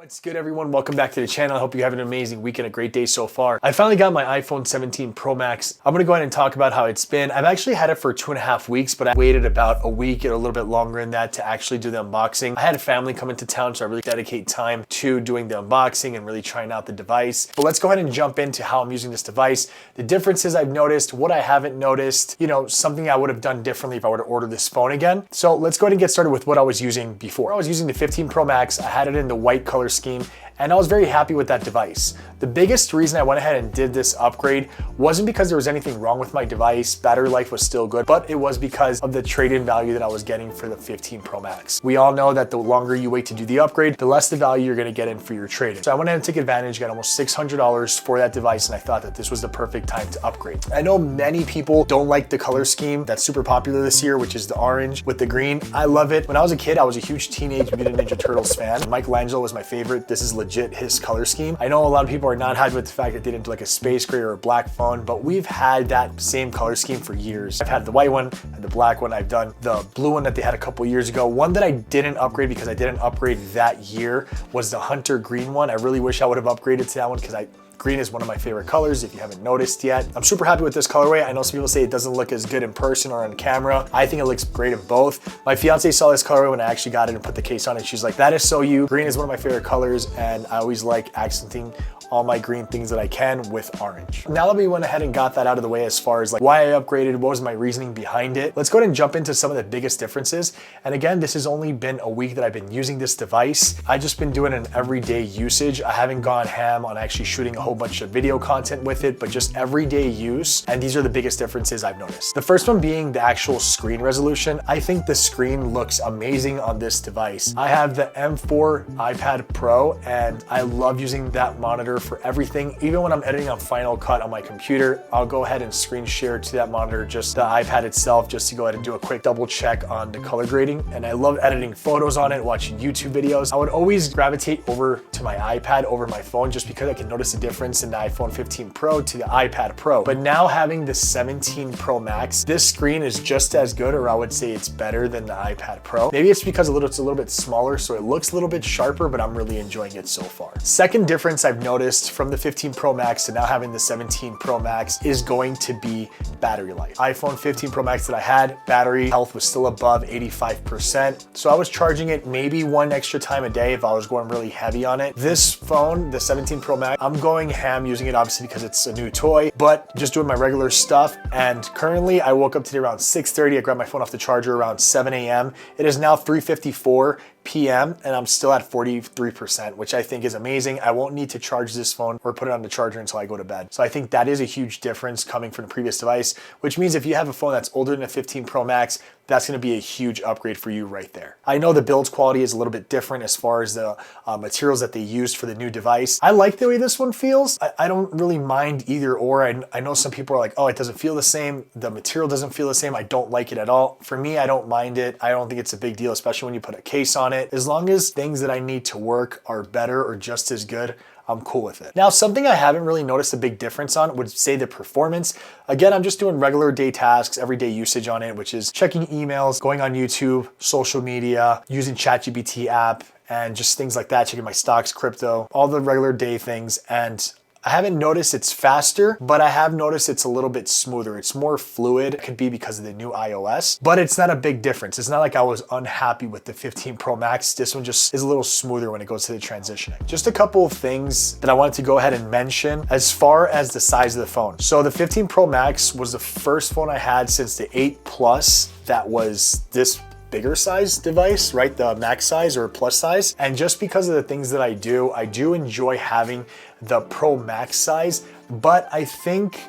What's good, everyone? Welcome back to the channel. I hope you have an amazing week and a great day so far. I finally got my iPhone 17 Pro Max. I'm gonna go ahead and talk about how it's been. I've actually had it for 2.5 weeks, but I waited about a week or a little bit longer than that to actually do the unboxing. I had a family come into town, so I really dedicate time to doing the unboxing and really trying out the device. But let's go ahead and jump into how I'm using this device, the differences I've noticed, what I haven't noticed, something I would have done differently if I were to order this phone again. So let's go ahead and get started with what I was using before. I was using the 15 Pro Max. I had it in the white color scheme, and I was very happy with that device. The biggest reason I went ahead and did this upgrade wasn't because there was anything wrong with my device, battery life was still good, but it was because of the trade-in value that I was getting for the 15 Pro Max. We all know that the longer you wait to do the upgrade, the less the value you're gonna get in for your trade-in. So I went ahead and took advantage, got almost $600 for that device, and I thought that this was the perfect time to upgrade. I know many people don't like the color scheme that's super popular this year, which is the orange with the green. I love it. When I was a kid, I was a huge Teenage Mutant Ninja Turtles fan. Michelangelo was my favorite. This is legit his color scheme. I know a lot of people are not happy with the fact that they didn't do like a space gray or a black phone, but we've had that same color scheme for years. I've had the white one and the black one. I've done the blue one that they had a couple years ago. One that I didn't upgrade because I didn't upgrade that year was the Hunter green one. I really wish I would have upgraded to that one because green is one of my favorite colors, if you haven't noticed yet. I'm super happy with this colorway. I know some people say it doesn't look as good in person or on camera. I think it looks great in both. My fiance saw this colorway when I actually got it and put the case on it. She's like, that is so you. Green is one of my favorite colors, and I always like accenting all my green things that I can with orange. Now that we went ahead and got that out of the way as far as like why I upgraded, what was my reasoning behind it, let's go ahead and jump into some of the biggest differences. And again, this has only been a week that I've been using this device. I've just been doing an everyday usage. I haven't gone ham on actually shooting a whole bunch of video content with it, but just everyday use. And these are the biggest differences I've noticed. The first one being the actual screen resolution. I think the screen looks amazing on this device. I have the M4 iPad Pro, and I love using that monitor for everything. Even when I'm editing on Final Cut on my computer, I'll go ahead and screen share to that monitor, just the iPad itself, just to go ahead and do a quick double check on the color grading. And I love editing photos on it, watching YouTube videos. I would always gravitate over to my iPad over my phone just because I can notice the difference in the iPhone 15 Pro to the iPad Pro. But now having the 17 Pro Max, this screen is just as good, or I would say it's better than the iPad Pro. Maybe it's because it's a little bit smaller, so it looks a little bit sharper, but I'm really enjoying it so far. Second difference I've noticed from the 15 Pro Max to now having the 17 Pro Max is going to be battery life. iPhone 15 Pro Max that I had, battery health was still above 85%. So I was charging it maybe one extra time a day if I was going really heavy on it. This phone, the 17 Pro Max, I'm going ham using it obviously because it's a new toy, but just doing my regular stuff. And currently I woke up today around 6:30. I grabbed my phone off the charger around 7 a.m. It is now 3:54 p.m. and I'm still at 43%, which I think is amazing. I won't need to charge this phone or put it on the charger until I go to bed. So I think that is a huge difference coming from the previous device, which means if you have a phone that's older than a 15 Pro Max, that's gonna be a huge upgrade for you right there. I know the build quality is a little bit different as far as the materials that they used for the new device. I like the way this one feels. I don't really mind either or. I know some people are like, oh, it doesn't feel the same. The material doesn't feel the same. I don't like it at all. For me, I don't mind it. I don't think it's a big deal, especially when you put a case on it. As long as things that I need to work are better or just as good, I'm cool with it. Now, something I haven't really noticed a big difference on would say the performance. Again, I'm just doing regular day tasks, everyday usage on it, which is checking emails, going on YouTube, social media, using ChatGPT app, and just things like that, checking my stocks, crypto, all the regular day things. And I haven't noticed it's faster, but I have noticed it's a little bit smoother. It's more fluid. It could be because of the new iOS, but it's not a big difference. It's not like I was unhappy with the 15 Pro Max. This one just is a little smoother when it goes to the transitioning. Just a couple of things that I wanted to go ahead and mention as far as the size of the phone. So the 15 Pro Max was the first phone I had since the 8 Plus that was this bigger size device, right? The max size or plus size. And just because of the things that I do enjoy having the Pro Max size, but I think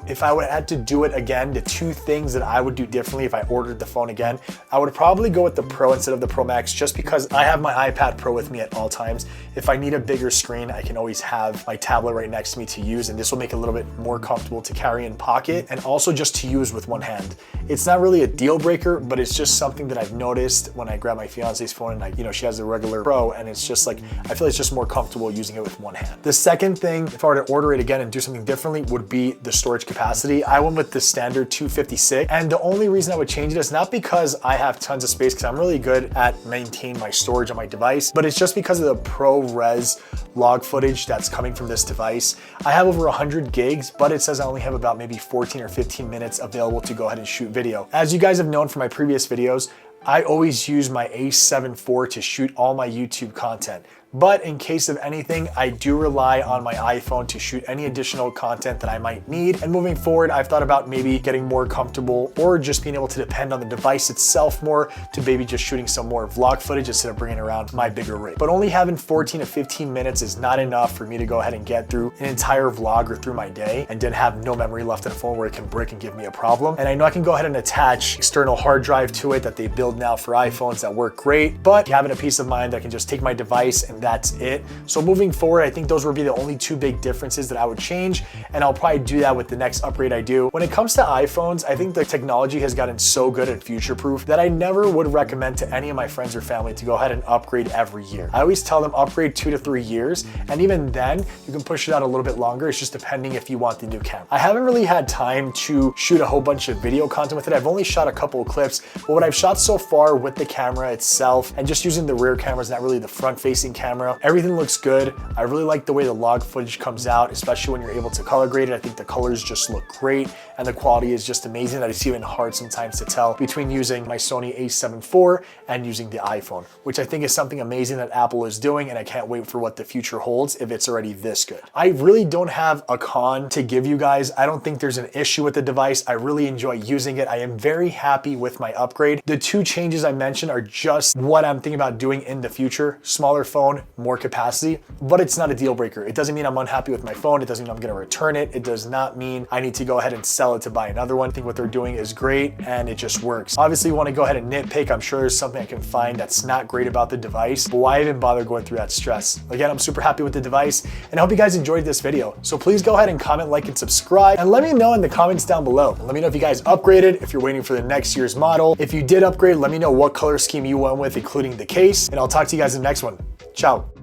if I would have to do it again, the two things that I would do differently if I ordered the phone again, I would probably go with the Pro instead of the Pro Max, just because I have my iPad Pro with me at all times. If I need a bigger screen, I can always have my tablet right next to me to use, and this will make it a little bit more comfortable to carry in pocket and also just to use with one hand. It's not really a deal breaker, but it's just something that I've noticed when I grab my fiance's phone and she has a regular Pro, and it's just like, I feel it's just more comfortable using it with one hand. The second thing, if I were to order it again and do something differently, would be the storage capacity. I went with the standard 256, and the only reason I would change it is not because I have tons of space, because I'm really good at maintaining my storage on my device, but it's just because of the ProRes log footage that's coming from this device. I have over 100 gigs, but it says I only have about maybe 14 or 15 minutes available to go ahead and shoot video. As you guys have known from my previous videos, I always use my A7 IV to shoot all my YouTube content. But in case of anything, I do rely on my iPhone to shoot any additional content that I might need. And moving forward, I've thought about maybe getting more comfortable or just being able to depend on the device itself more to maybe just shooting some more vlog footage instead of bringing around my bigger rig. But only having 14 to 15 minutes is not enough for me to go ahead and get through an entire vlog or through my day and then have no memory left in the phone where it can brick and give me a problem. And I know I can go ahead and attach external hard drive to it that they build now for iPhones that work great, but having a peace of mind that I can just take my device and that's it. So moving forward, I think those would be the only two big differences that I would change, and I'll probably do that with the next upgrade I do. When it comes to iPhones, I think the technology has gotten so good and future-proof that I never would recommend to any of my friends or family to go ahead and upgrade every year. I always tell them upgrade 2 to 3 years, and even then, you can push it out a little bit longer. It's just depending if you want the new camera. I haven't really had time to shoot a whole bunch of video content with it. I've only shot a couple of clips, but what I've shot so far with the camera itself and just using the rear cameras, not really the front-facing camera, everything looks good. I really like the way the log footage comes out, especially when you're able to color grade it. I think the colors just look great and the quality is just amazing that it's even hard sometimes to tell between using my Sony A7 IV and using the iPhone, which I think is something amazing that Apple is doing, and I can't wait for what the future holds if it's already this good. I really don't have a con to give you guys. I don't think there's an issue with the device. I really enjoy using it. I am very happy with my upgrade. The two changes I mentioned are just what I'm thinking about doing in the future. Smaller phone, more capacity, but it's not a deal breaker. It doesn't mean I'm unhappy with my phone. It doesn't mean I'm gonna return it. It does not mean I need to go ahead and sell it to buy another one. I think what they're doing is great and it just works. Obviously, you wanna go ahead and nitpick. I'm sure there's something I can find that's not great about the device, but why even bother going through that stress? Again, I'm super happy with the device and I hope you guys enjoyed this video. So please go ahead and comment, like, and subscribe, and let me know in the comments down below. And let me know if you guys upgraded, if you're waiting for the next year's model. If you did upgrade, let me know what color scheme you went with, including the case, and I'll talk to you guys in the next one. Ciao.